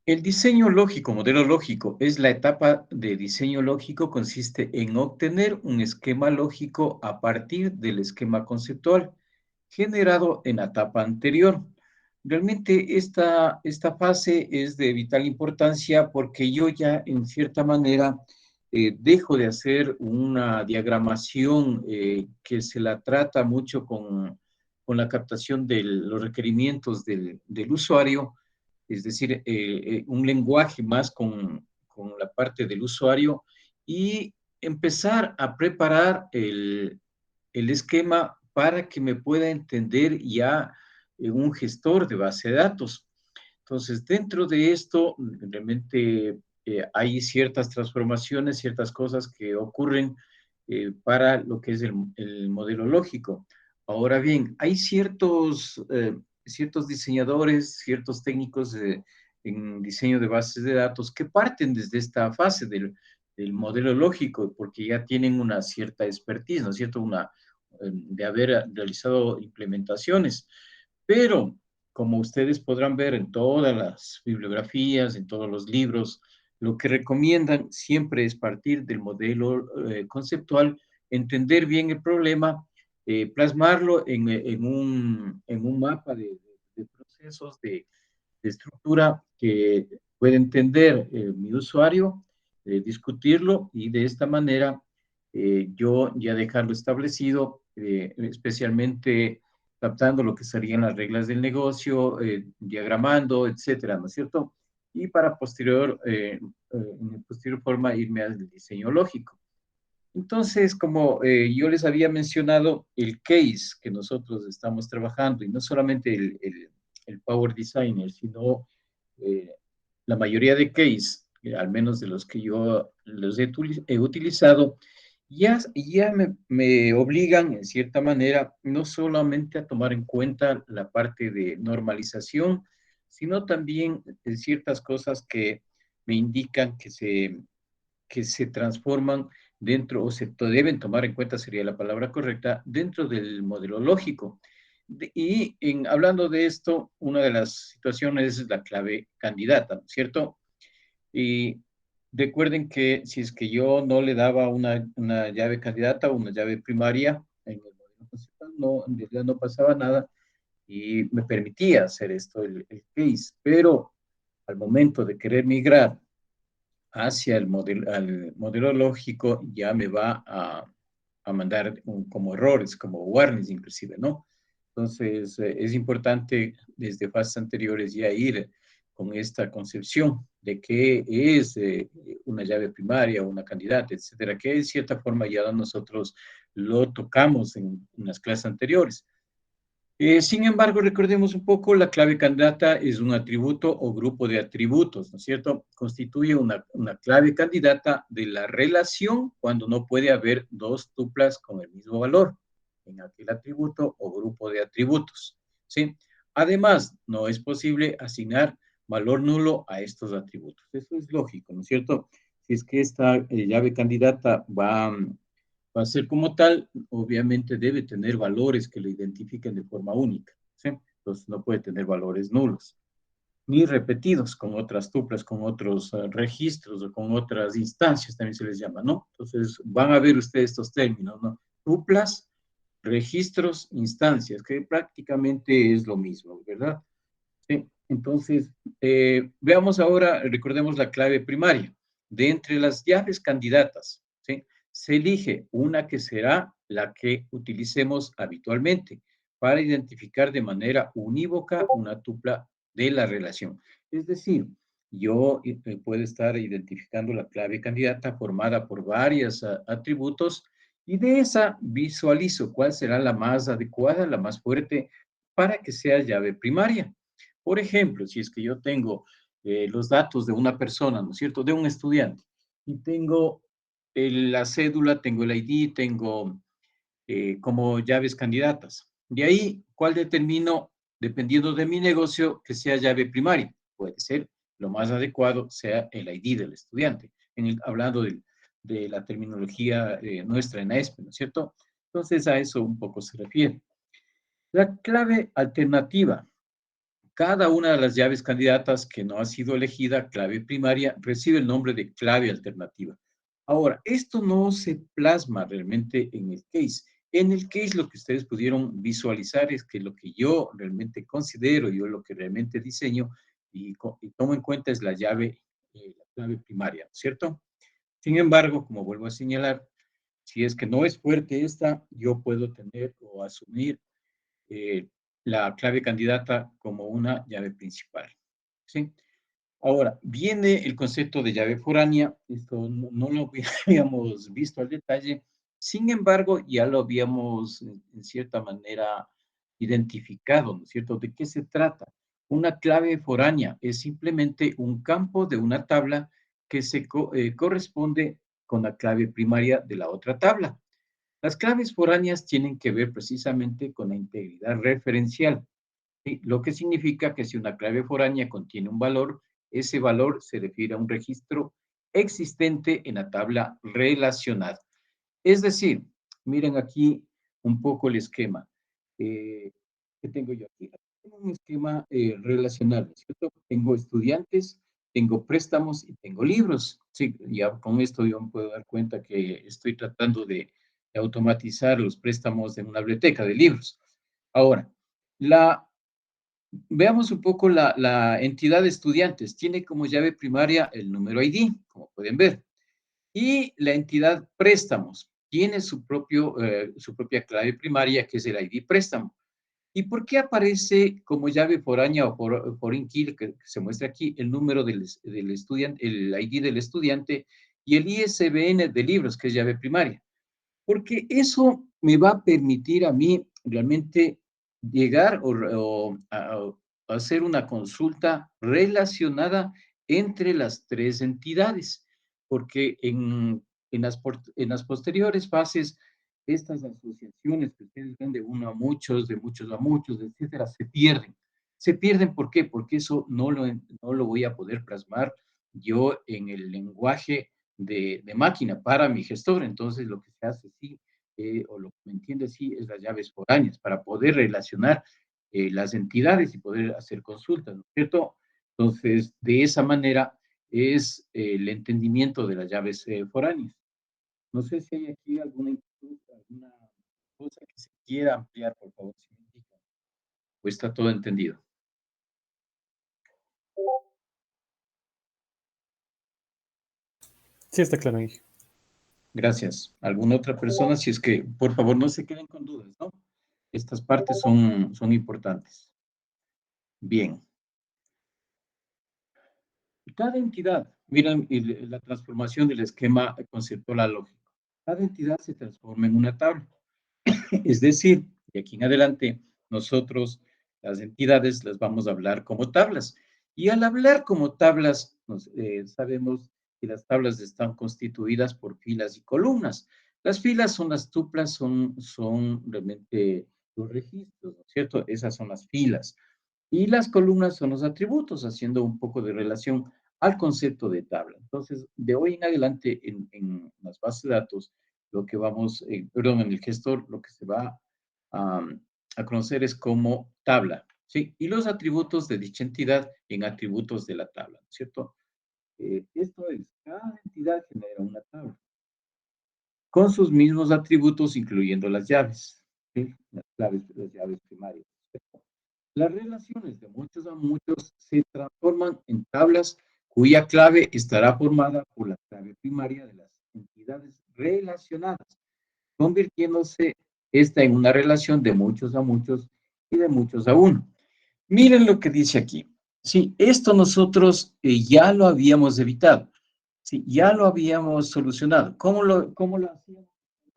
El diseño lógico, modelo lógico, es la etapa de diseño lógico, consiste en obtener un esquema lógico a partir del esquema conceptual generado en la etapa anterior. Realmente esta fase es de vital importancia porque yo ya en cierta manera dejo de hacer una diagramación que se la trata mucho con la captación de los requerimientos del usuario, es decir, un lenguaje más con la parte del usuario y empezar a preparar el esquema para que me pueda entender ya un gestor de base de datos. Entonces, dentro de esto, realmente hay ciertas transformaciones, ciertas cosas que ocurren para lo que es el modelo lógico. Ahora bien, hay ciertos diseñadores, ciertos técnicos en diseño de bases de datos que parten desde esta fase del modelo lógico porque ya tienen una cierta expertise, ¿no es cierto? De haber realizado implementaciones. Pero, como ustedes podrán ver en todas las bibliografías, en todos los libros, lo que recomiendan siempre es partir del modelo conceptual, entender bien el problema, plasmarlo en un mapa de procesos, de estructura que puede entender mi usuario, discutirlo y de esta manera yo ya dejarlo establecido, especialmente captando lo que serían las reglas del negocio, diagramando, etcétera, ¿no es cierto? Y para en posterior forma, irme al diseño lógico. Entonces, como yo les había mencionado, el case que nosotros estamos trabajando, y no solamente el Power Designer, sino eh, la mayoría de case, al menos de los que yo he utilizado, ya me obligan, en cierta manera, no solamente a tomar en cuenta la parte de normalización, sino también ciertas cosas que me indican que se transforman dentro, o se deben tomar en cuenta, sería la palabra correcta, dentro del modelo lógico. Hablando de esto, una de las situaciones es la clave candidata, ¿no es cierto? Y recuerden que si es que yo no le daba una llave candidata o una llave primaria, en el modelo conceptual, no, en realidad no pasaba nada y me permitía hacer esto, el case, pero al momento de querer migrar hacia al modelo lógico, ya me va a mandar como errores, como warnings inclusive, ¿no? Entonces, es importante desde fases anteriores ya ir con esta concepción de qué es una llave primaria, una candidata, etcétera, que de cierta forma ya nosotros lo tocamos en las clases anteriores. Sin embargo, recordemos un poco, la clave candidata es un atributo o grupo de atributos, ¿no es cierto? Constituye una clave candidata de la relación cuando no puede haber dos tuplas con el mismo valor en aquel atributo o grupo de atributos, ¿sí? Además, no es posible asignar valor nulo a estos atributos. Eso es lógico, ¿no es cierto? Si es que esta llave candidata va a ser como tal, obviamente debe tener valores que lo identifiquen de forma única, ¿sí? Entonces no puede tener valores nulos, ni repetidos con otras tuplas, con otros registros o con otras instancias, también se les llama, ¿no? Entonces van a ver ustedes estos términos, ¿no? Tuplas, registros, instancias, que prácticamente es lo mismo, ¿verdad? Sí. Entonces, veamos ahora, recordemos la clave primaria. De entre las llaves candidatas, ¿sí? Se elige una que será la que utilicemos habitualmente para identificar de manera unívoca una tupla de la relación. Es decir, yo puedo estar identificando la clave candidata formada por varios atributos y de esa visualizo cuál será la más adecuada, la más fuerte para que sea llave primaria. Por ejemplo, si es que yo tengo los datos de una persona, ¿no es cierto?, de un estudiante, y tengo la cédula, tengo el ID, tengo como llaves candidatas. De ahí, ¿cuál determino, dependiendo de mi negocio, que sea llave primaria? Puede ser lo más adecuado, sea el ID del estudiante, hablando de la terminología nuestra en AESPE, ¿no es cierto? Entonces, a eso un poco se refiere. La clave alternativa cada una de las llaves candidatas que no ha sido elegida, clave primaria, recibe el nombre de clave alternativa. Ahora, esto no se plasma realmente en el case. En el case lo que ustedes pudieron visualizar es que lo que yo realmente considero, yo lo que realmente diseño y tomo en cuenta es la clave primaria, ¿cierto? Sin embargo, como vuelvo a señalar, si es que no es fuerte esta, yo puedo tener o asumir eh, la clave candidata como una llave principal. ¿Sí? Ahora, viene el concepto de llave foránea. Esto no lo habíamos visto al detalle. Sin embargo, ya lo habíamos, en cierta manera, identificado, ¿no es cierto? ¿De qué se trata? Una clave foránea es simplemente un campo de una tabla que corresponde con la clave primaria de la otra tabla. Las claves foráneas tienen que ver precisamente con la integridad referencial, ¿sí? Lo que significa que si una clave foránea contiene un valor, ese valor se refiere a un registro existente en la tabla relacionada. Es decir, miren aquí un poco el esquema. Eh, ¿Qué tengo yo aquí? Tengo un esquema relacional, ¿cierto? Tengo estudiantes, tengo préstamos y tengo libros. Sí, ya con esto yo me puedo dar cuenta que estoy tratando de automatizar los préstamos en una biblioteca de libros. Ahora, veamos un poco la entidad de estudiantes. Tiene como llave primaria el número ID, como pueden ver. Y la entidad préstamos tiene su propia clave primaria, que es el ID préstamo. ¿Y por qué aparece como llave foránea o por key, que se muestra aquí, el número del estudiante, el ID del estudiante y el ISBN de libros, que es llave primaria? Porque eso me va a permitir a mí realmente llegar o a hacer una consulta relacionada entre las tres entidades, porque en las posteriores fases, estas asociaciones que ustedes ven de uno a muchos, de muchos a muchos, etcétera, se pierden. Se pierden, ¿por qué? Porque eso no lo voy a poder plasmar yo en el lenguaje de máquina para mi gestor. Entonces, lo que se hace, sí, o lo que me entiende, sí, es las llaves foráneas para poder relacionar las entidades y poder hacer consultas, ¿no es cierto? Entonces, de esa manera es el entendimiento de las llaves foráneas. No sé si hay aquí alguna inquietud, alguna cosa que se quiera ampliar, por favor, si me indican. O está todo entendido. Sí, está claro ahí. Gracias. ¿Alguna otra persona? Si es que, por favor, no se queden con dudas, ¿no? Estas partes son importantes. Bien. Cada entidad, miren la transformación del esquema conceptual lógico. Cada entidad se transforma en una tabla. Es decir, de aquí en adelante, nosotros las entidades las vamos a hablar como tablas. Y al hablar como tablas, sabemos que las tablas están constituidas por filas y columnas. Las filas son las tuplas, son realmente los registros, ¿no es cierto? Esas son las filas. Y las columnas son los atributos, haciendo un poco de relación al concepto de tabla. Entonces, de hoy en adelante, en las bases de datos, lo que vamos, perdón, en el gestor, lo que se va a, a conocer es como tabla, ¿sí? Y los atributos de dicha entidad en atributos de la tabla, ¿no es cierto? Esto es, cada entidad genera una tabla con sus mismos atributos, incluyendo las llaves, ¿sí? Las llaves primarias. Las relaciones de muchos a muchos se transforman en tablas cuya clave estará formada por la clave primaria de las entidades relacionadas, convirtiéndose esta en una relación de muchos a muchos y de muchos a uno. Miren lo que dice aquí. Sí, esto nosotros ya lo habíamos evitado. Sí, ya lo habíamos solucionado. Cómo lo hacíamos?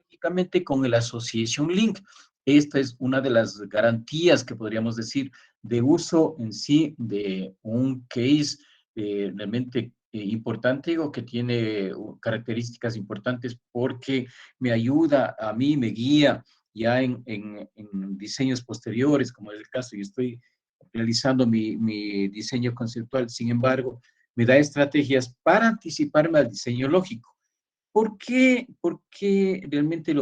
Únicamente con el Association Link. Esta es una de las garantías que podríamos decir de uso en sí de un case realmente importante o que tiene características importantes porque me ayuda a mí, me guía ya en diseños posteriores, como es el caso, yo estoy realizando mi diseño conceptual, sin embargo, me da estrategias para anticiparme al diseño lógico. por qué realmente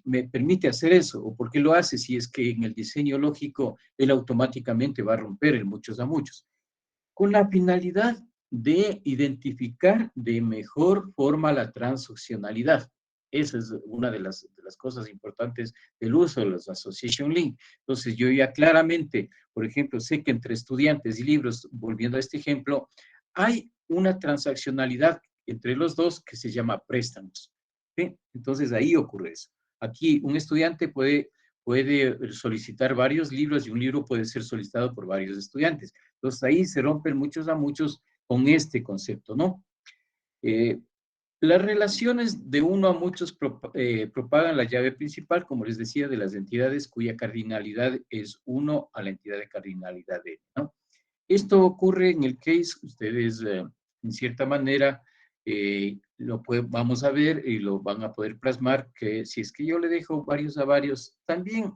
me permite hacer eso? ¿O por qué lo hace si es que en el diseño lógico él automáticamente va a romper el muchos a muchos? Con la finalidad de identificar de mejor forma la transaccionalidad. Esa es una de las cosas importantes del uso de los association link. Entonces, yo ya claramente, por ejemplo, sé que entre estudiantes y libros, volviendo a este ejemplo, hay una transaccionalidad entre los dos que se llama préstamos. ¿Sí? Entonces, ahí ocurre eso. Aquí un estudiante puede solicitar varios libros y un libro puede ser solicitado por varios estudiantes. Entonces ahí se rompen muchos a muchos con este concepto, ¿no? Eh, las relaciones de uno a muchos propagan la llave principal, como les decía, de las entidades cuya cardinalidad es uno a la entidad de cardinalidad de, ¿no? Esto ocurre en el case, ustedes en cierta manera vamos a ver y lo van a poder plasmar, que si es que yo le dejo varios a varios, también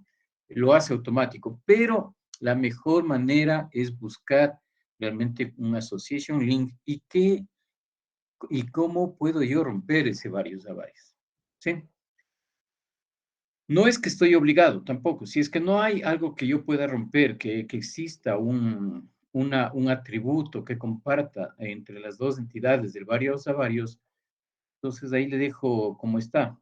lo hace automático, pero la mejor manera es buscar realmente un association link y cómo puedo yo romper ese varios a varios. ¿Sí? No es que estoy obligado tampoco, si es que no hay algo que yo pueda romper, que exista un atributo que comparta entre las dos entidades del varios a varios, entonces ahí le dejo como está.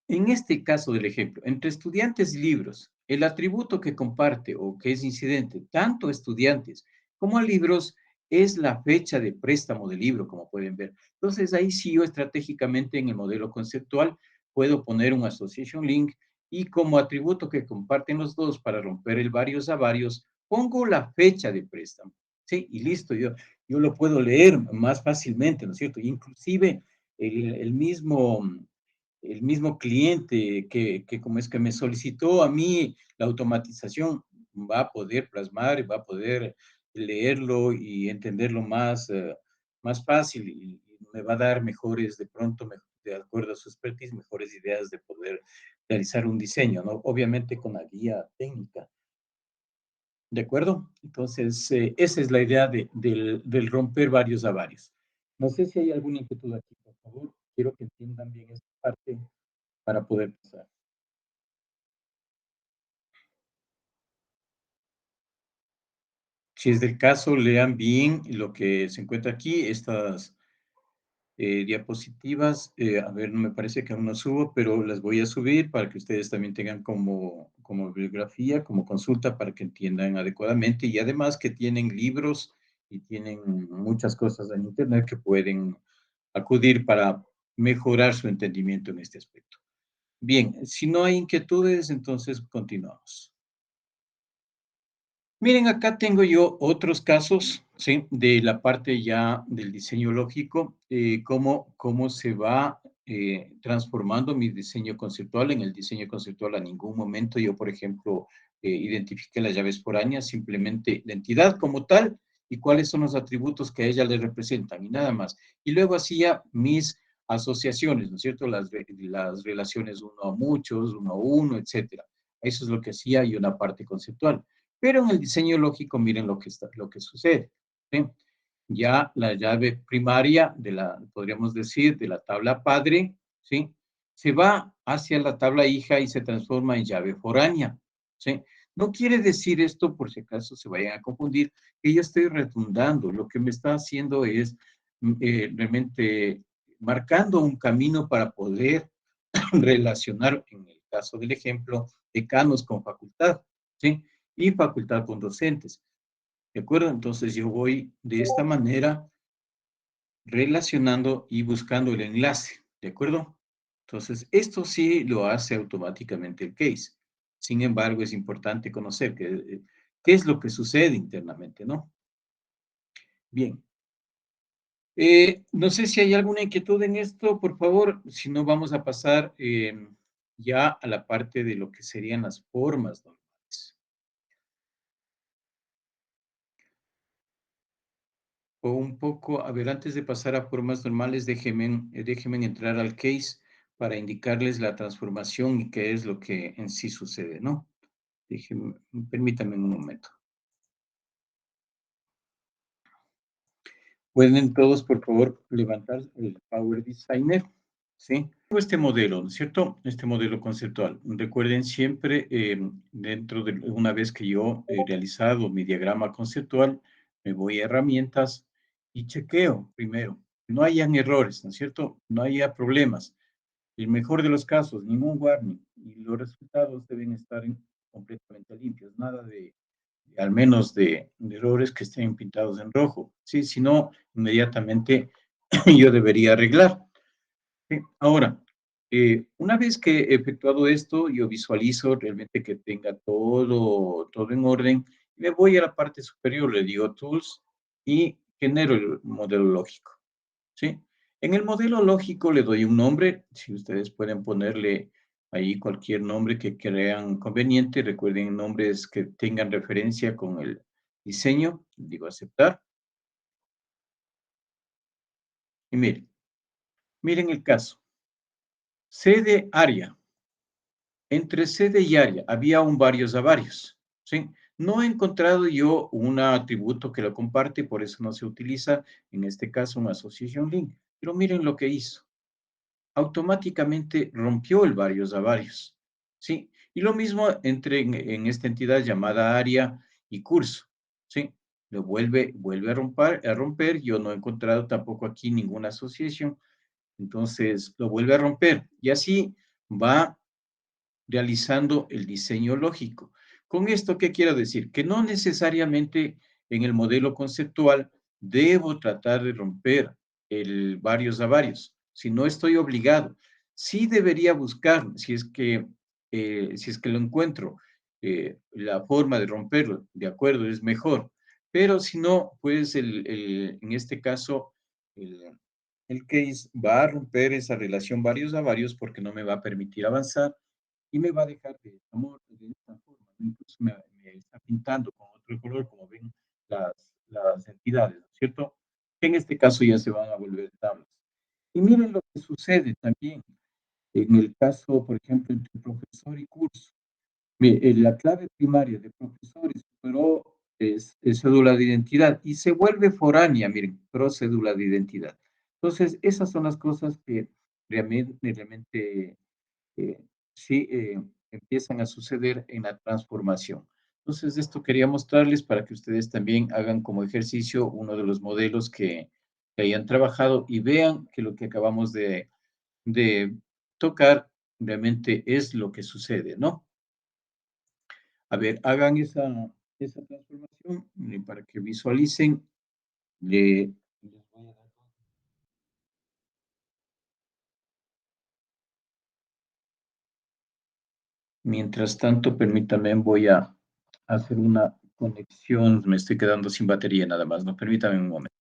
En este caso del ejemplo, entre estudiantes y libros, el atributo que comparte o que es incidente tanto a estudiantes como a libros es la fecha de préstamo del libro, como pueden ver. Entonces, ahí sí yo estratégicamente en el modelo conceptual puedo poner un association link y como atributo que comparten los dos para romper el varios a varios, pongo la fecha de préstamo. Sí, y listo, yo lo puedo leer más fácilmente, ¿no es cierto? Inclusive el mismo cliente que como es que me solicitó a mí la automatización, va a poder plasmar, va a poder leerlo y entenderlo más fácil y me va a dar mejores, de pronto, de acuerdo a su expertise, mejores ideas de poder realizar un diseño, ¿no? Obviamente con la guía técnica. ¿De acuerdo? Entonces, esa es la idea del romper varios a varios. No sé si hay alguna inquietud aquí, por favor. Quiero que entiendan bien esta parte para poder pasar. Si es del caso, lean bien lo que se encuentra aquí, estas diapositivas. A ver, no me parece que aún no subo, pero las voy a subir para que ustedes también tengan como bibliografía, como consulta, para que entiendan adecuadamente y además que tienen libros y tienen muchas cosas en Internet que pueden acudir para mejorar su entendimiento en este aspecto. Bien, si no hay inquietudes, entonces continuamos. Miren, acá tengo yo otros casos, ¿sí? De la parte ya del diseño lógico, cómo se va transformando mi diseño conceptual. En el diseño conceptual a ningún momento yo, por ejemplo, identifiqué las llaves foráneas, simplemente la entidad como tal y cuáles son los atributos que a ella le representan y nada más. Y luego hacía mis asociaciones, ¿no es cierto? Las relaciones uno a muchos, uno a uno, etcétera. Eso es lo que hacía y una parte conceptual. Pero en el diseño lógico, miren lo que sucede. ¿Sí? Ya la llave primaria podríamos decir, de la tabla padre, ¿sí? Se va hacia la tabla hija y se transforma en llave foránea, ¿sí? No quiere decir esto, por si acaso se vayan a confundir, que yo estoy redundando. Lo que me está haciendo es realmente marcando un camino para poder relacionar, en el caso del ejemplo, decanos con facultad, ¿sí? Y facultad con docentes, ¿de acuerdo? Entonces yo voy de esta manera relacionando y buscando el enlace, ¿de acuerdo? Entonces, esto sí lo hace automáticamente el case. Sin embargo, es importante conocer qué es lo que sucede internamente, ¿no? Bien. No sé si hay alguna inquietud en esto, por favor, si no vamos a pasar ya a la parte de lo que serían las formas normales. O un poco, a ver, antes de pasar a formas normales, déjenme entrar al case para indicarles la transformación y qué es lo que en sí sucede, ¿no? Déjenme, permítanme un momento. ¿Pueden todos, por favor, levantar el Power Designer? ¿sí? Tengo este modelo, ¿no es cierto? Este modelo conceptual. Recuerden siempre, dentro de una vez que yo he realizado mi diagrama conceptual, me voy a herramientas y chequeo primero. No hayan errores, ¿no es cierto? No haya problemas. El mejor de los casos, ningún warning. Y los resultados deben estar completamente limpios. Nada al menos de errores que estén pintados en rojo. Sí, si no, inmediatamente yo debería arreglar. Sí, ahora, una vez que he efectuado esto, yo visualizo realmente que tenga todo en orden. Me voy a la parte superior, le digo Tools y genero el modelo lógico. ¿Sí? En el modelo lógico le doy un nombre. Si ustedes pueden ponerle ahí cualquier nombre que crean conveniente. Recuerden nombres que tengan referencia con el diseño. Digo aceptar. Y miren el caso. Sede área. Entre sede y área había un varios a varios, ¿sí? No he encontrado yo un atributo que lo comparte, por eso no se utiliza, en este caso, un association link. Pero miren lo que hizo. Automáticamente rompió el varios a varios, ¿sí? Y lo mismo entre en esta entidad llamada área y curso, ¿sí? Lo vuelve a romper. Yo no he encontrado tampoco aquí ninguna asociación, entonces lo vuelve a romper. Y así va realizando el diseño lógico. Con esto, ¿qué quiero decir? Que no necesariamente en el modelo conceptual debo tratar de romper el varios a varios, si no estoy obligado. Sí debería buscar, si es que lo encuentro, la forma de romperlo, de acuerdo, es mejor. Pero si no, pues en este caso, el, el case va a romper esa relación varios a varios porque no me va a permitir avanzar y me va a dejar de amor de esta forma. Incluso me está pintando con otro color, como ven las entidades, ¿no es cierto? Que en este caso ya se van a volver tablas. Y miren lo que sucede también en el caso, por ejemplo, entre profesor y curso. La clave primaria de profesor superó es cédula de identidad y se vuelve foránea, miren, pero cédula de identidad. Entonces, esas son las cosas que realmente eh, sí empiezan a suceder en la transformación. Entonces, esto quería mostrarles para que ustedes también hagan como ejercicio uno de los modelos que hayan trabajado y vean que lo que acabamos de tocar realmente es lo que sucede, ¿no? A ver, hagan esa transformación para que visualicen. Les voy a dar. Mientras tanto, permítanme, voy a hacer una conexión. Me estoy quedando sin batería nada más, no, permítame un momento.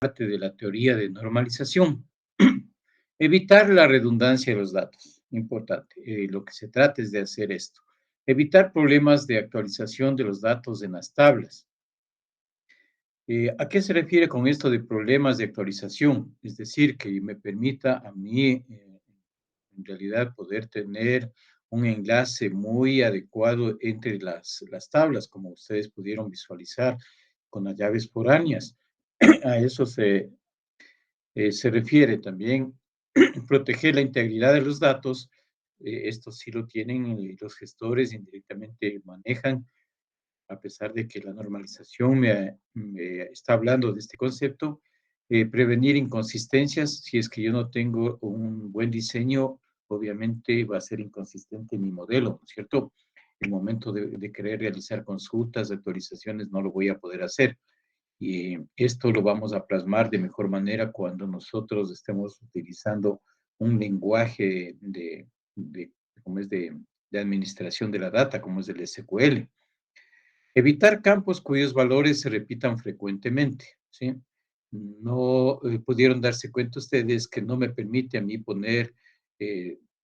Parte de la teoría de normalización. Evitar la redundancia de los datos, importante. Lo que se trata es de hacer esto. Evitar problemas de actualización de los datos en las tablas. ¿A qué se refiere con esto de problemas de actualización? Es decir, que me permita a mí, en realidad, poder tener un enlace muy adecuado entre las tablas, como ustedes pudieron visualizar con las llaves foráneas. A eso se refiere también proteger la integridad de los datos. Esto sí lo tienen los gestores, indirectamente manejan, a pesar de que la normalización me está hablando de este concepto. Prevenir inconsistencias. Si es que yo no tengo un buen diseño, obviamente va a ser inconsistente mi modelo, ¿no es cierto? El momento de querer realizar consultas, actualizaciones, no lo voy a poder hacer. Y esto lo vamos a plasmar de mejor manera cuando nosotros estemos utilizando un lenguaje como es de administración de la data, como es el SQL. Evitar campos cuyos valores se repitan frecuentemente, ¿sí? No pudieron darse cuenta ustedes que no me permite a mí poner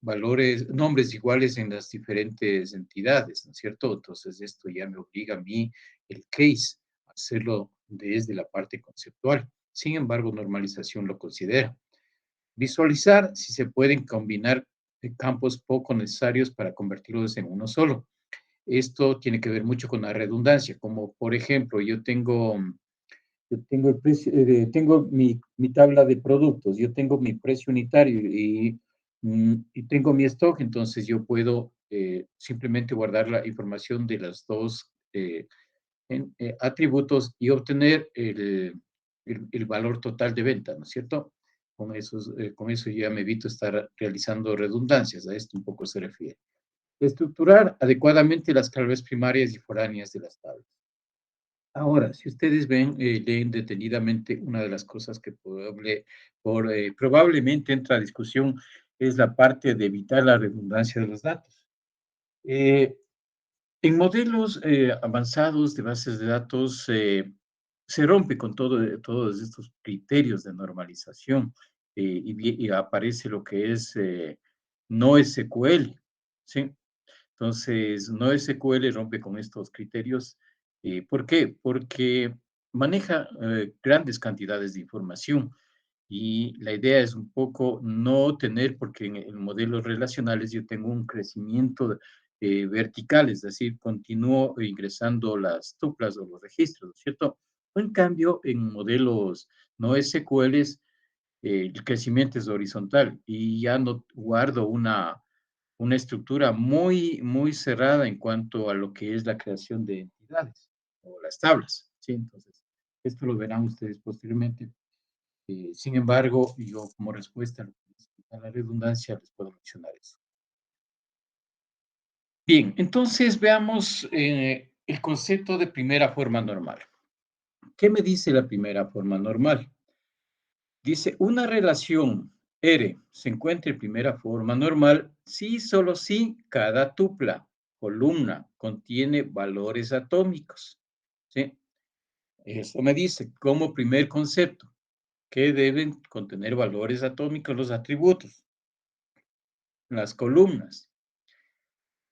valores, nombres iguales en las diferentes entidades, ¿no es cierto? Entonces esto ya me obliga a mí, el case, a hacerlo desde la parte conceptual. Sin embargo, normalización lo considera. Visualizar si se pueden combinar campos poco necesarios para convertirlos en uno solo. Esto tiene que ver mucho con la redundancia, como por ejemplo, yo tengo el precio, tengo mi tabla de productos, yo tengo mi precio unitario y tengo mi stock, entonces yo puedo simplemente guardar la información de las dos atributos y obtener el valor total de venta, ¿no es cierto? Con eso ya me evito estar realizando redundancias, a esto un poco se refiere. Estructurar adecuadamente las claves primarias y foráneas de las tablas. Ahora, si ustedes ven, leen detenidamente, una de las cosas que probablemente entra a discusión es la parte de evitar la redundancia de los datos. Eh, en modelos avanzados de bases de datos se rompe con todos estos criterios de normalización y aparece lo que es no SQL, ¿sí? Entonces, NoSQL rompe con estos criterios. ¿Por qué? Porque maneja grandes cantidades de información y la idea es un poco no tener, porque en modelos relacionales yo tengo un crecimiento vertical, es decir, continúo ingresando las tuplas o los registros, ¿no es cierto? En cambio, en modelos no SQLs, el crecimiento es horizontal y ya no guardo una estructura muy cerrada en cuanto a lo que es la creación de entidades o las tablas, ¿sí? Entonces, esto lo verán ustedes posteriormente. Sin embargo, yo como respuesta a la redundancia les puedo mencionar eso. Bien, entonces veamos el concepto de primera forma normal. ¿Qué me dice la primera forma normal? Dice, una relación R se encuentra en primera forma normal si solo si cada tupla, columna, contiene valores atómicos. ¿Sí? Eso me dice como primer concepto que deben contener valores atómicos los atributos, las columnas.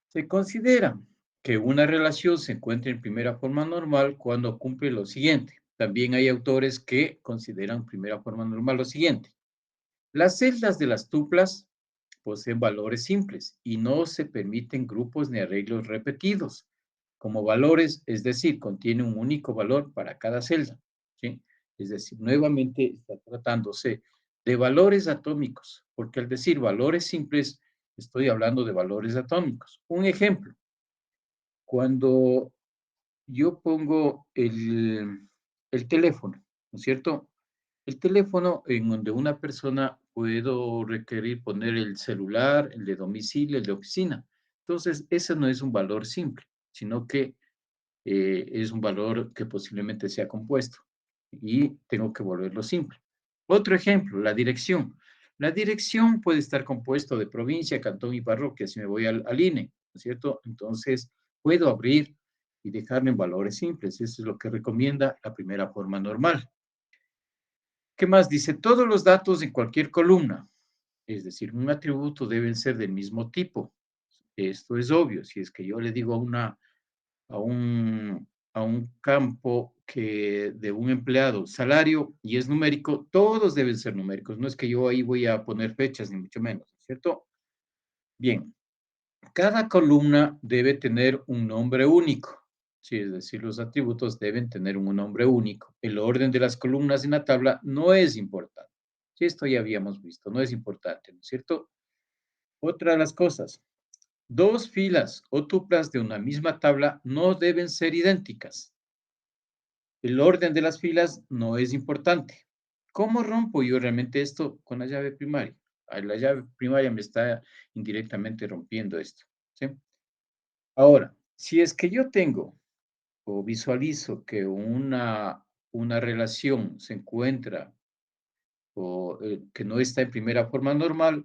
Se considera que una relación se encuentra en primera forma normal cuando cumple lo siguiente. También hay autores que consideran primera forma normal lo siguiente. Las celdas de las tuplas poseen valores simples y no se permiten grupos ni arreglos repetidos. Como valores, es decir, contiene un único valor para cada celda. ¿Sí? Es decir, nuevamente está tratándose de valores atómicos, porque al decir valores simples, estoy hablando de valores atómicos. Un ejemplo, cuando yo pongo el teléfono, ¿no es cierto? El teléfono en donde una persona puedo requerir poner el celular, el de domicilio, el de oficina. Entonces, ese no es un valor simple, sino que es un valor que posiblemente sea compuesto y tengo que volverlo simple. Otro ejemplo, la dirección. La dirección puede estar compuesto de provincia, cantón y parroquia, si me voy al INE, ¿no es cierto? Entonces, puedo abrir y dejarlo en valores simples. Eso es lo que recomienda la primera forma normal. ¿Qué más dice? Todos los datos en cualquier columna, es decir, un atributo deben ser del mismo tipo. Esto es obvio. Si es que yo le digo a un, a un campo que de un empleado salario y es numérico, todos deben ser numéricos. No es que yo ahí voy a poner fechas, ni mucho menos, ¿cierto? Bien, cada columna debe tener un nombre único. Sí, es decir, los atributos deben tener un nombre único. El orden de las columnas en la tabla no es importante. Sí, esto ya habíamos visto, no es importante, ¿no es cierto? Otra de las cosas, dos filas o tuplas de una misma tabla no deben ser idénticas. El orden de las filas no es importante. ¿Cómo rompo yo realmente esto con la llave primaria? La llave primaria me está indirectamente rompiendo esto, ¿sí? Ahora, si es que yo tengo o visualizo que una relación se encuentra o que no está en primera forma normal,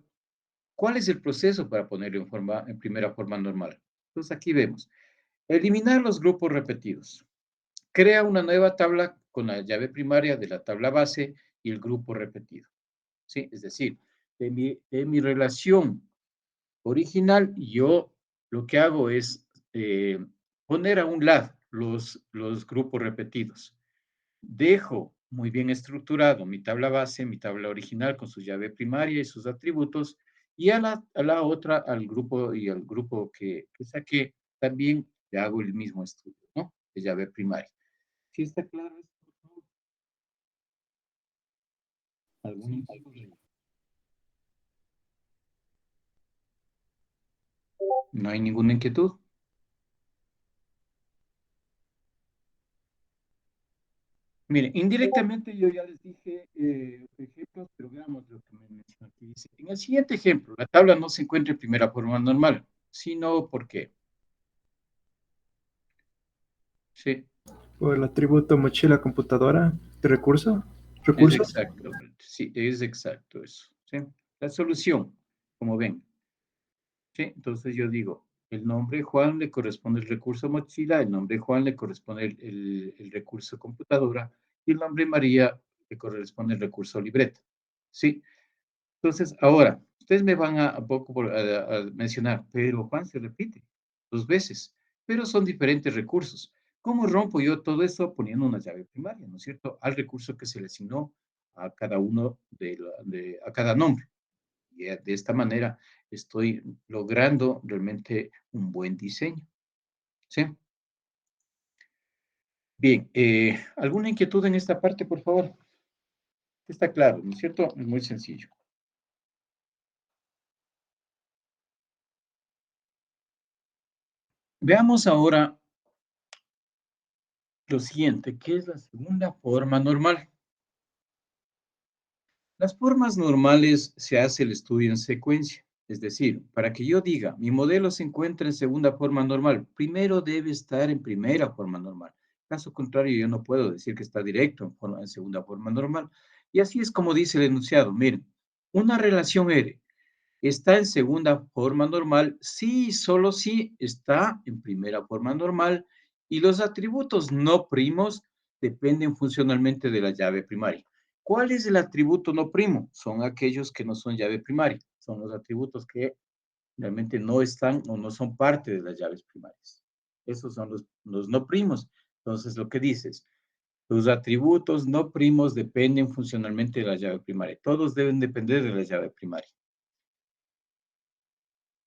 ¿cuál es el proceso para ponerlo en primera forma normal? Entonces aquí vemos, eliminar los grupos repetidos. Crea una nueva tabla con la llave primaria de la tabla base y el grupo repetido. ¿Sí? Es decir, de mi relación original, yo lo que hago es poner a un lado los grupos repetidos. Dejo muy bien estructurado, mi tabla base, mi tabla original con su llave primaria y sus atributos, y a la otra, al grupo que saqué, también le hago el mismo estudio, ¿no? De llave primaria. ¿Sí está claro esto, por favor? ¿Algún inquietud? ¿No hay ninguna inquietud? Miren, indirectamente yo ya les dije ejemplos, pero veamos lo que me menciona aquí. Dice, en el siguiente ejemplo, la tabla no se encuentra en primera forma normal, sino porque, sí, O el atributo mochila computadora de recurso. es Recursos. exacto, sí, es exacto eso, ¿sí? La solución, como ven, ¿sí? Entonces yo digo, el nombre Juan le corresponde el recurso mochila, el nombre Juan le corresponde el recurso computadora, y el nombre María le corresponde el recurso libreta, ¿sí? Entonces, ahora, ustedes me van a poco a mencionar, pero Juan se repite 2 veces, pero son diferentes recursos. ¿Cómo rompo yo todo eso poniendo una llave primaria, ¿no es cierto? Al recurso que se le asignó a cada uno a cada nombre. Y de esta manera estoy logrando realmente un buen diseño. ¿Sí? Bien, ¿alguna inquietud en esta parte, por favor? Está claro, ¿no es cierto? Es muy sencillo. Veamos ahora lo siguiente, ¿qué es la segunda forma normal? Las formas normales se hace el estudio en secuencia, es decir, para que yo diga, mi modelo se encuentra en segunda forma normal, primero debe estar en primera forma normal. Caso contrario, yo no puedo decir que está directo en segunda forma normal. Y así es como dice el enunciado. Miren, una relación R está en segunda forma normal si y solo si está en primera forma normal y los atributos no primos dependen funcionalmente de la llave primaria. ¿Cuál es el atributo no primo? Son aquellos que no son llave primaria, son los atributos que realmente no están o no son parte de las llaves primarias. Esos son los no primos. Entonces, lo que dices, los atributos no primos dependen funcionalmente de la llave primaria. Todos deben depender de la llave primaria.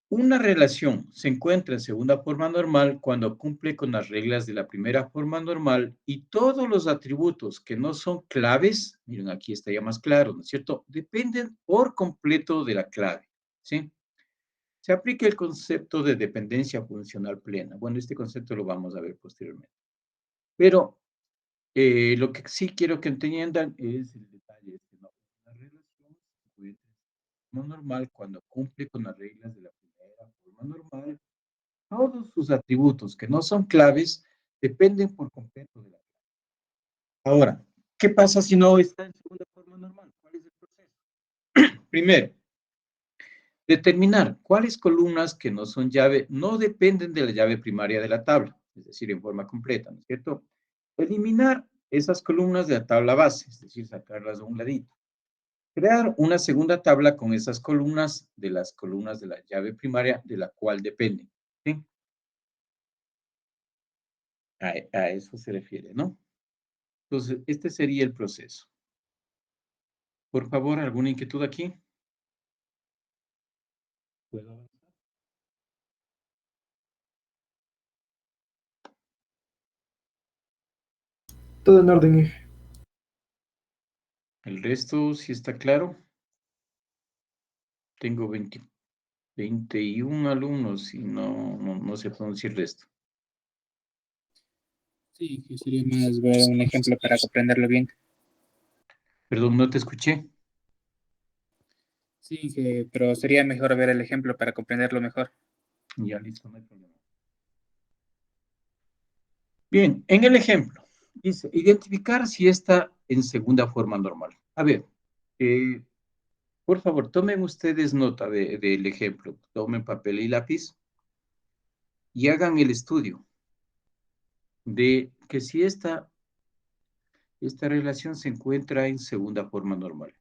Una relación se encuentra en segunda forma normal cuando cumple con las reglas de la primera forma normal y todos los atributos que no son claves, miren aquí está ya más claro, ¿no es cierto? Dependen por completo de la clave, ¿sí? Se aplica el concepto de dependencia funcional plena. Bueno, este concepto lo vamos a ver posteriormente. Pero lo que sí quiero que entiendan es el detalle, es que no, una relación puede ser normal cuando cumple con las reglas de la primera forma normal. Todos sus atributos que no son claves dependen por completo de la clave. Ahora, ¿qué pasa si no está en segunda forma normal? ¿Cuál es el proceso? Primero, determinar cuáles columnas que no son llave no dependen de la llave primaria de la tabla, es decir, en forma completa, ¿no es cierto? Eliminar esas columnas de la tabla base, es decir, sacarlas de un ladito. Crear una segunda tabla con esas columnas de la llave primaria de la cual dependen. ¿Sí? A eso se refiere, ¿no? Entonces, este sería el proceso. Por favor, ¿alguna inquietud aquí? ¿Puedo avanzar? Todo en orden, jefe. El resto, si está claro. Tengo 21 alumnos y no se pronuncia el resto. Sí, que sería más ver un ejemplo para comprenderlo bien. Perdón, no te escuché. Sí, pero sería mejor ver el ejemplo para comprenderlo mejor. Ya, listo, no hay problema. Bien, en el ejemplo, dice, identificar si está en segunda forma normal. A ver, eh, por favor, tomen ustedes nota del ejemplo. Tomen papel y lápiz y hagan el estudio de que si esta relación se encuentra en segunda forma normal.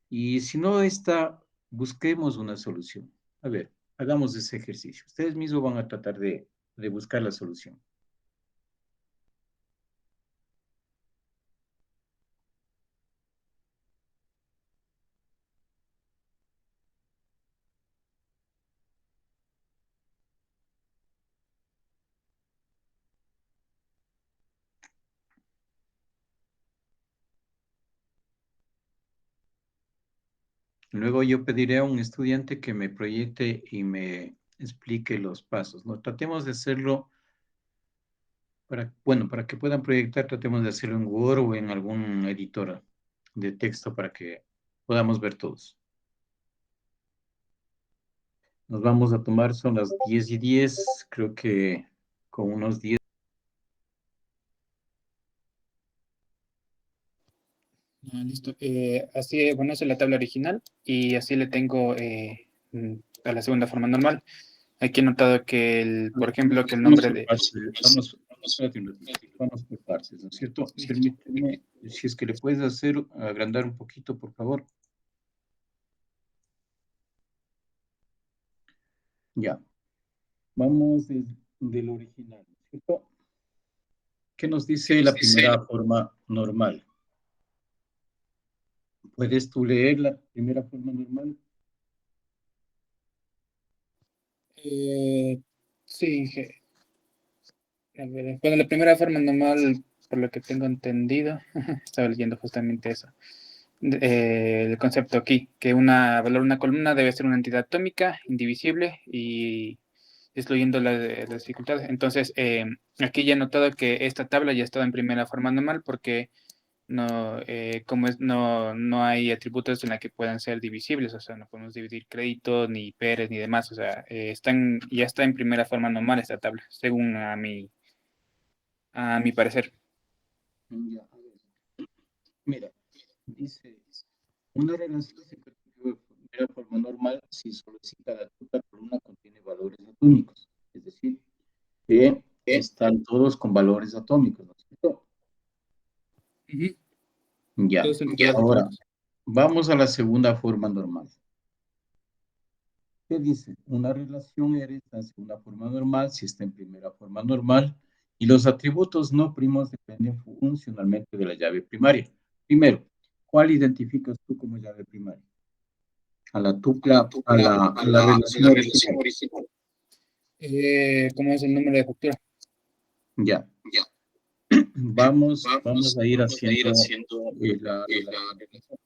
Y si no está, busquemos una solución. A ver, hagamos ese ejercicio. Ustedes mismos van a tratar de buscar la solución. Luego yo pediré a un estudiante que me proyecte y me explique los pasos, ¿no? Tratemos de hacerlo bueno, para que puedan proyectar, tratemos de hacerlo en Word o en algún editor de texto para que podamos ver todos. Nos vamos a tomar, son las 10:10, creo que con unos 10. Listo. Así, bueno, esa es la tabla original y así le tengo a la segunda forma normal. Aquí he notado que, por ejemplo, que el Vamos nombre por de... partes, espérate un ratito, vamos por partes, ¿no es cierto? Permíteme, si es que le puedes hacer, agrandar un poquito, por favor. Ya, vamos del original, ¿no es cierto? ¿Qué nos dice la primera forma normal? ¿Puedes tú leer la primera forma normal? Sí, a ver, bueno, la primera forma normal, por lo que tengo entendido, estaba leyendo justamente eso. El concepto aquí, que una columna debe ser una entidad atómica, indivisible y excluyendo las dificultades. Entonces, aquí ya he notado que esta tabla ya estaba en primera forma normal porque no hay atributos en la que puedan ser divisibles, o sea, no podemos dividir créditos, ni peres, ni demás, o sea, ya está en primera forma normal esta tabla, según a mi parecer. Ya, a ver. Mira, dice, una relación se percibe de primera forma normal si solo si cada columna contiene valores atómicos, es decir, que están todos con valores atómicos, ¿no es cierto? Ujú. Ya, Todos son titulares ahora atómicos. vamos a la segunda forma normal. ¿Qué dice? Una relación está en segunda forma normal si está en primera forma normal y los atributos no primos dependen funcionalmente de la llave primaria. Primero, ¿cuál identificas tú como llave primaria? A la tupla, a la relación original. ¿Cómo es el número de factura? Ya. Vamos a ir haciendo la relación.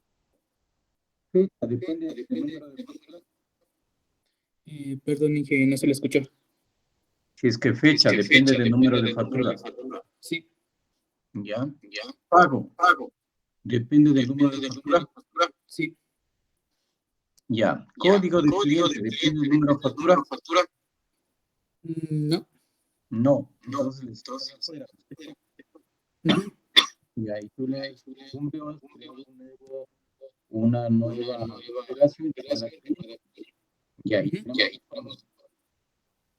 Fecha depende del número de factura. Perdón, Inge, no se le escuchó. Si es que fecha depende del número de factura. Sí. Ya. Pago depende del número de factura. Sí. Ya. Código de cliente depende del número de factura. No. No. Entonces le sacas afuera. Ujú. Y ahí tú le cambias, creas una nueva relación llamada cliente. Y ahí Ujú. tenemos.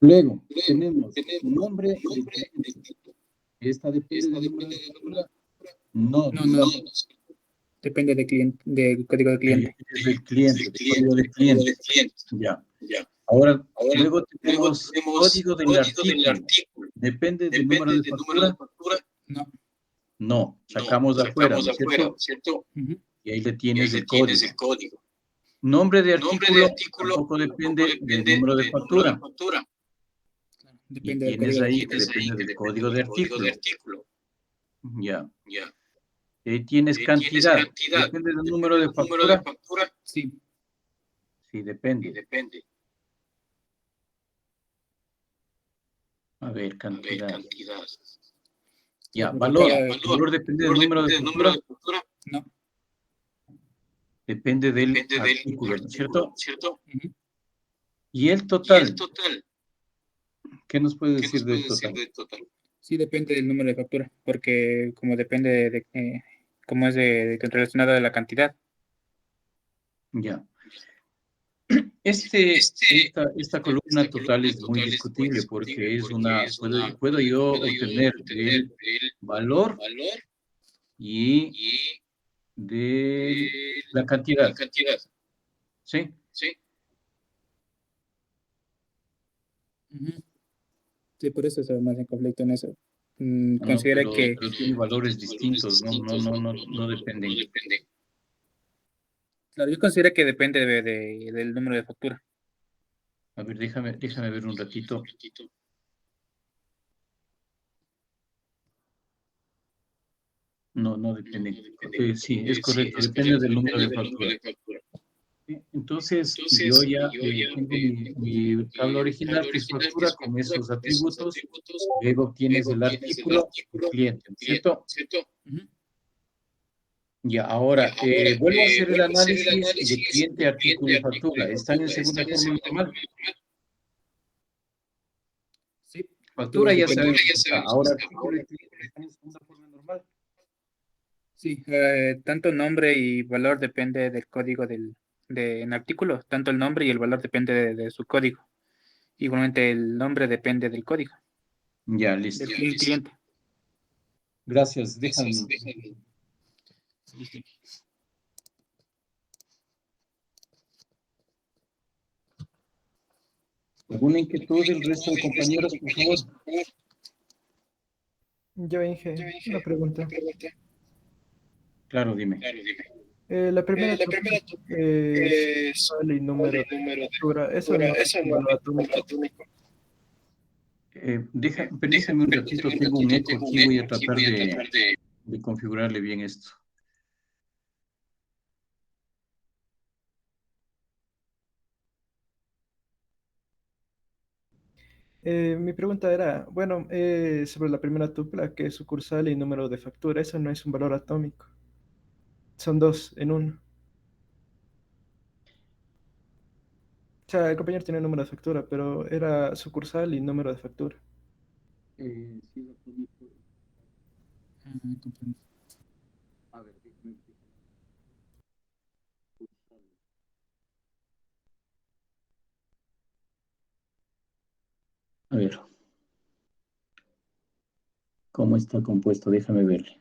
Luego tenemos nombre de cliente. ¿Esta depende del número de factura? No, ¿no No, es no. cierto? Depende del cliente, del código de cliente. Es del cliente, del código de cliente. Ya. Ahora, luego tenemos código del artículo. ¿Depende del número de factura? No. No, sacamos afuera, ¿no es cierto? Ujú. Y ahí le tienes el código. Nombre de artículo tampoco depende del número de factura. Y Depende del tienes código de ahí que cliente. depende del código de artículo. Ya. Y ahí tienes cantidad. ¿Depende del número de factura? Sí. Sí, depende. A ver, cantidad. Sí, Ya, porque valor. Valor depende del número de factura. No. Depende del artículo, ¿no es cierto? Ujú. Y el total. ¿Qué nos puede decir del total? Sí, depende del número de factura, porque como depende cómo es relacionado a la cantidad. Ya. Esta columna total es muy discutible porque puedo yo obtener del valor y de la cantidad. ¿Sí? Ujú. Sí, por eso se más en conflicto en eso. Ah, no, Considera que, pero tiene valores distintos, no dependen. claro, yo considero que depende del número de factura. A ver, déjame ver un ratito. No dependen. Sí, es correcto, depende del número de factura. ¿Sí? Entonces, yo ya tengo mi tabla original, que es factura con esos atributos. Luego obtienes el artículo y cliente, ¿no es cierto? Ya, ahora, vuelvo a hacer el análisis de cliente, artículo y factura. ¿Están en segunda forma normal? Sí. Factura ya sabemos que está. Ahora, artículo y cliente están en segunda forma normal. Sí, tanto nombre y valor depende del código en artículo, tanto el nombre y el valor depende de su código. Igualmente el nombre depende del código Ya, listo. del cliente. Gracias, déjame. ¿Alguna inquietud del resto de compañeros, por favor? Yo, Inge, una pregunta. Claro, dime. La primera tupla es sucursal y número de factura. Eso no es un valor atómico. Permítame un ratito, tengo un eco aquí, voy a tratar de configurarle bien esto. Mi pregunta era, bueno, sobre la primera tupla, que es sucursal y número de factura. Eso no es un valor atómico. Son dos en uno. O sea, el compañero tiene número de factura, pero era sucursal y número de factura. Sí, a ver, a ver, ¿cómo está compuesto? Déjame verle.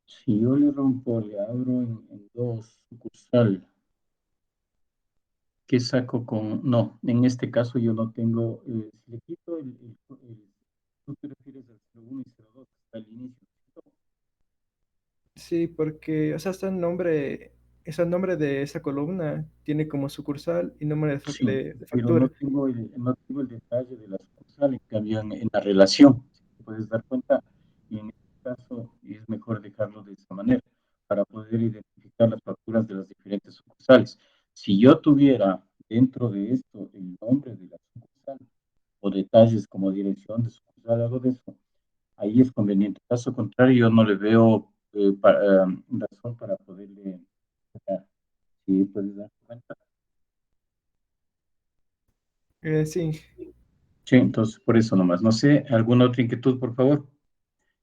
Si yo le rompo, le abro en dos sucursal, ¿qué saco con...? No, en este caso yo no tengo... si le quito tú te refieres al 01 y 02, hasta el inicio, ¿cierto? Sí, porque, o sea, está el nombre de esa columna tiene como sucursal y número Sí, de pero no factura. tengo el detalle de la sucursal, en cambio en la relación, si te puedes dar cuenta, y en este caso es mejor dejarlo de esa manera, para poder identificar las facturas de las diferentes sucursales. Si yo tuviera dentro de esto el nombre de la sucursal, o detalles como dirección de sucursal, algo de eso, ahí es conveniente. Caso contrario, yo no le veo razón para poderle sacar. ¿Sí puedes dar cuenta? Sí, Sí, entonces por eso nomás. No sé, ¿alguna otra inquietud, por favor?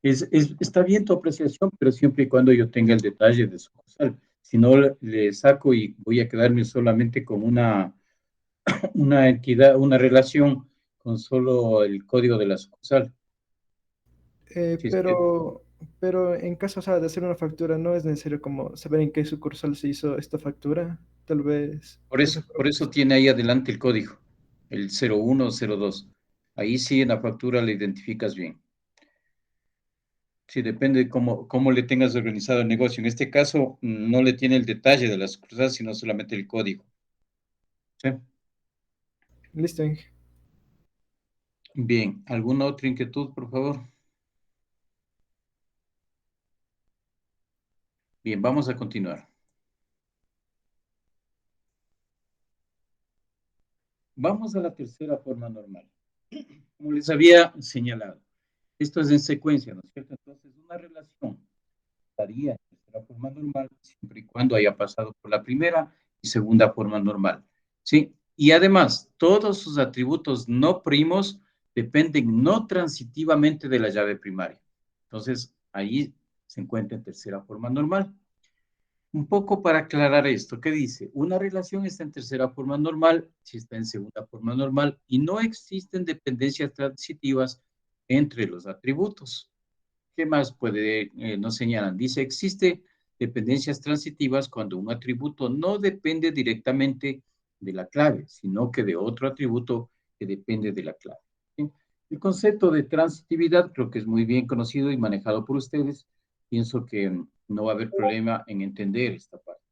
Está bien tu apreciación, pero siempre y cuando yo tenga el detalle de sucursal. Si no, le saco y voy a quedarme solamente con una entidad, una relación con solo el código de la sucursal. Si es que pero en caso, o sea, de hacer una factura, no es necesario como saber en qué sucursal se hizo esta factura. Tal vez. por eso tiene ahí adelante el código, el 01 o 02. Ahí sí en la factura le identificas bien. Sí, depende de cómo le tengas organizado el negocio. En este caso, no le tiene el detalle de la sucursal, sino solamente el código. ¿Sí? Listo, Inge. Bien, ¿alguna otra inquietud, por favor? Bien, vamos a continuar. Vamos a la tercera forma normal. Como les había señalado, esto es en secuencia, ¿no es cierto? Entonces, una relación estaría en tercera forma normal siempre y cuando haya pasado por la primera y segunda forma normal. ¿Sí? Y además, todos sus atributos no primos dependen no transitivamente de la llave primaria. Entonces, ahí se encuentra en tercera forma normal. Un poco para aclarar esto, ¿qué dice? Una relación está en tercera forma normal, si está en segunda forma normal, y no existen dependencias transitivas entre los atributos. ¿Qué más puede, nos señalan? Dice, existe dependencias transitivas cuando un atributo no depende directamente de la clave, sino que de otro atributo que depende de la clave. ¿Sí? El concepto de transitividad creo que es muy bien conocido y manejado por ustedes. Pienso que no va a haber problema en entender esta parte.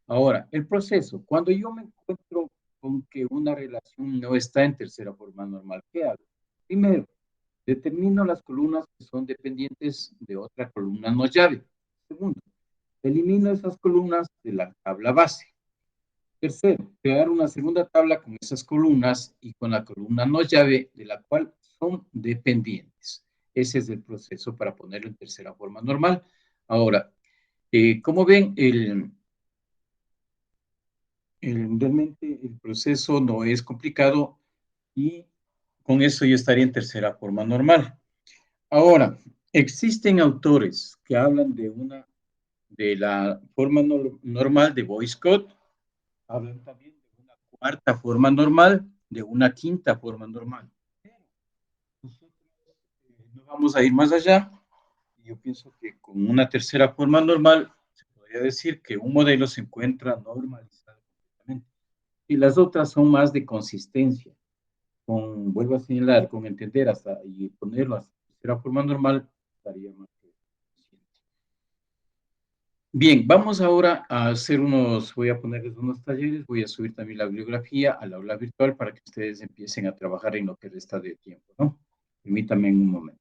Ahora, el proceso. Cuando yo me encuentro con que una relación no está en tercera forma normal. ¿Qué hago? Primero, determino las columnas que son dependientes de otra columna no llave. Segundo, elimino esas columnas de la tabla base. Tercero, crear una segunda tabla con esas columnas y con la columna no llave de la cual son dependientes. Ese es el proceso para ponerlo en tercera forma normal. Ahora, como ven, realmente el proceso no es complicado y con eso yo estaría en tercera forma normal. Ahora, existen autores que hablan de la forma normal de voice code, hablan también de una cuarta forma normal, de una quinta forma normal. Nosotros no vamos a ir más allá. Yo pienso que con una tercera forma normal se podría decir que un modelo se encuentra normalizado completamente. Y las otras son más de consistencia. Vuelvo a señalar, con entender hasta y ponerlo a tercera forma normal, estaría más que suficiente. Bien, vamos ahora a hacer voy a ponerles unos talleres, voy a subir también la bibliografía al aula virtual para que ustedes empiecen a trabajar en lo que resta de tiempo, ¿no? Permítanme un momento.